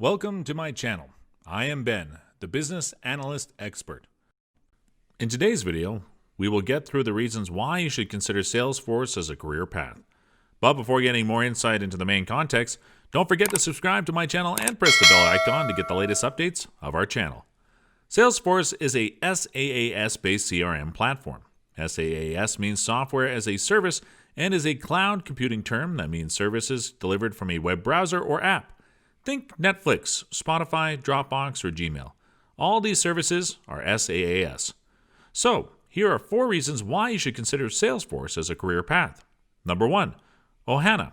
Welcome to my channel. I am Ben, the business analyst expert. In today's video, we will get through the reasons why you should consider Salesforce as a career path. But before getting more insight into the main context, don't forget to subscribe to my channel and press the bell icon to get the latest updates of our channel. Salesforce is a SaaS-based CRM platform. SaaS means software as a service and is a cloud computing term that means services delivered from a web browser or app. Think Netflix, Spotify, Dropbox, or Gmail. All these services are SaaS. So, here are 4 reasons why you should consider Salesforce as a career path. Number 1, Ohana.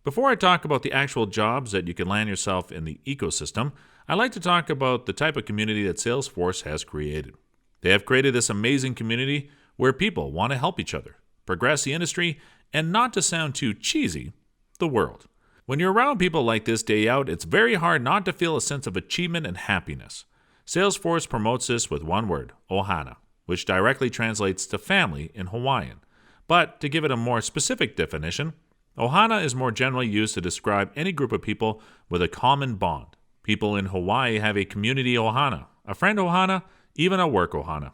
Before I talk about the actual jobs that you can land yourself in the ecosystem, I'd like to talk about the type of community that Salesforce has created. They have created this amazing community where people want to help each other, progress the industry, and not to sound too cheesy, the world. When you're around people like this day out, it's very hard not to feel a sense of achievement and happiness. Salesforce promotes this with one word, Ohana, which directly translates to family in Hawaiian. But to give it a more specific definition, Ohana is more generally used to describe any group of people with a common bond. People in Hawaii have a community Ohana, a friend Ohana, even a work Ohana.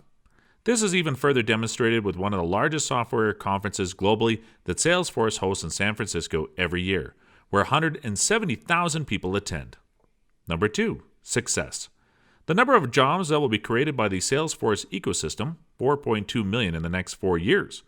This is even further demonstrated with one of the largest software conferences globally that Salesforce hosts in San Francisco every year, where 170,000 people attend. Number 2, success. The number of jobs that will be created by the Salesforce ecosystem, 4.2 million in the next 4 years.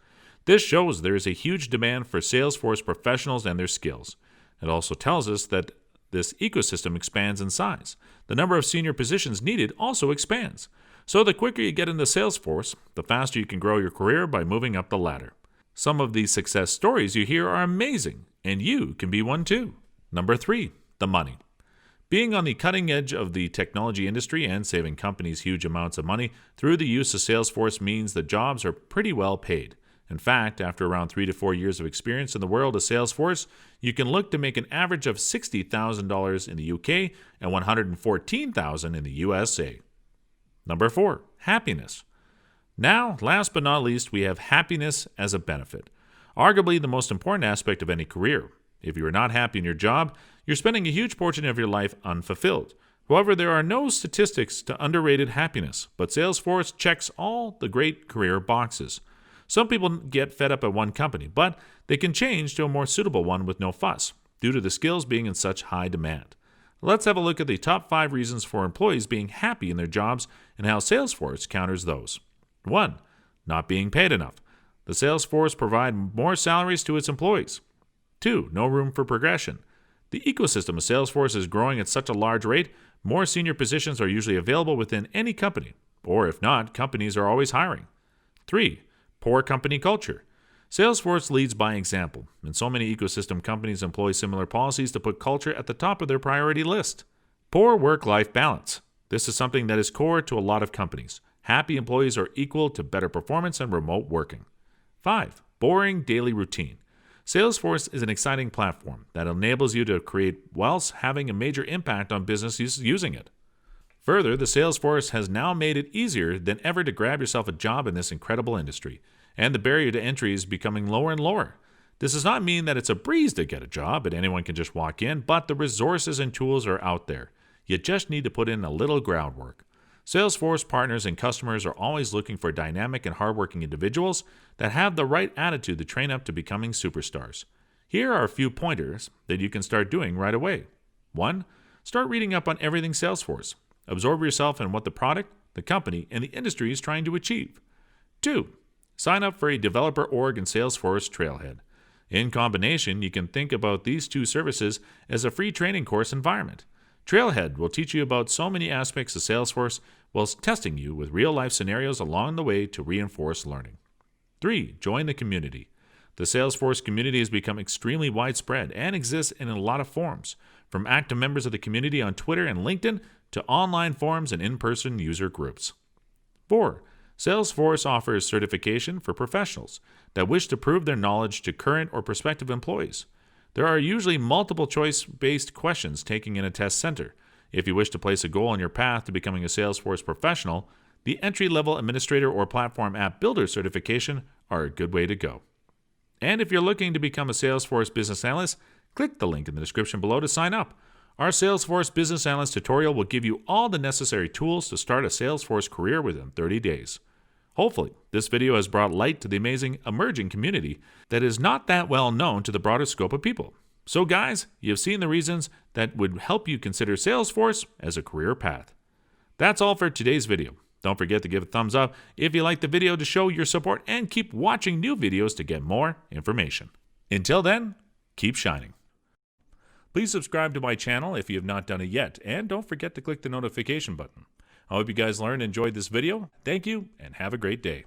This shows there is a huge demand for Salesforce professionals and their skills. It also tells us that this ecosystem expands in size. The number of senior positions needed also expands. So the quicker you get into Salesforce, the faster you can grow your career by moving up the ladder. Some of these success stories you hear are amazing, and you can be one too. Number 3, the money. Being on the cutting edge of the technology industry and saving companies huge amounts of money through the use of Salesforce means that jobs are pretty well paid. In fact, after around 3 to 4 years of experience in the world of Salesforce, you can look to make an average of $60,000 in the UK and $114,000 in the USA. Number 4, happiness. Now, last but not least, we have happiness as a benefit. Arguably the most important aspect of any career. If you are not happy in your job, you're spending a huge portion of your life unfulfilled. However, there are no statistics to underrated happiness, but Salesforce checks all the great career boxes. Some people get fed up at one company, but they can change to a more suitable one with no fuss, due to the skills being in such high demand. Let's have a look at the top 5 reasons for employees being happy in their jobs and how Salesforce counters those. 1, not being paid enough. The Salesforce provide more salaries to its employees. 2, no room for progression. The ecosystem of Salesforce is growing at such a large rate, more senior positions are usually available within any company, or if not, companies are always hiring. 3, poor company culture. Salesforce leads by example, and so many ecosystem companies employ similar policies to put culture at the top of their priority list. Poor work-life balance. This is something that is core to a lot of companies. Happy employees are equal to better performance and remote working. 5, boring daily routine. Salesforce is an exciting platform that enables you to create whilst having a major impact on businesses using it. Further, the Salesforce has now made it easier than ever to grab yourself a job in this incredible industry, and the barrier to entry is becoming lower and lower. This does not mean that it's a breeze to get a job and anyone can just walk in, but the resources and tools are out there. You just need to put in a little groundwork. Salesforce partners and customers are always looking for dynamic and hardworking individuals that have the right attitude to train up to becoming superstars. Here are a few pointers that you can start doing right away. 1, start reading up on everything Salesforce. Absorb yourself in what the product, the company, and the industry is trying to achieve. 2, sign up for a developer org and Salesforce Trailhead. In combination, you can think about these 2 services as a free training course environment. Trailhead will teach you about so many aspects of Salesforce whilst testing you with real-life scenarios along the way to reinforce learning. 3, join the community. The Salesforce community has become extremely widespread and exists in a lot of forms, from active members of the community on Twitter and LinkedIn to online forums and in-person user groups. 4, Salesforce offers certification for professionals that wish to prove their knowledge to current or prospective employees. There are usually multiple choice-based questions taken in a test center. If you wish to place a goal on your path to becoming a Salesforce professional, the entry-level administrator or platform app builder certification are a good way to go. And if you're looking to become a Salesforce business analyst, click the link in the description below to sign up. Our Salesforce Business Analyst tutorial will give you all the necessary tools to start a Salesforce career within 30 days. Hopefully, this video has brought light to the amazing emerging community that is not that well known to the broader scope of people. So guys, you've seen the reasons that would help you consider Salesforce as a career path. That's all for today's video. Don't forget to give a thumbs up if you liked the video to show your support, and keep watching new videos to get more information. Until then, keep shining. Please subscribe to my channel if you have not done it yet, and don't forget to click the notification button. I hope you guys learned and enjoyed this video. Thank you, and have a great day.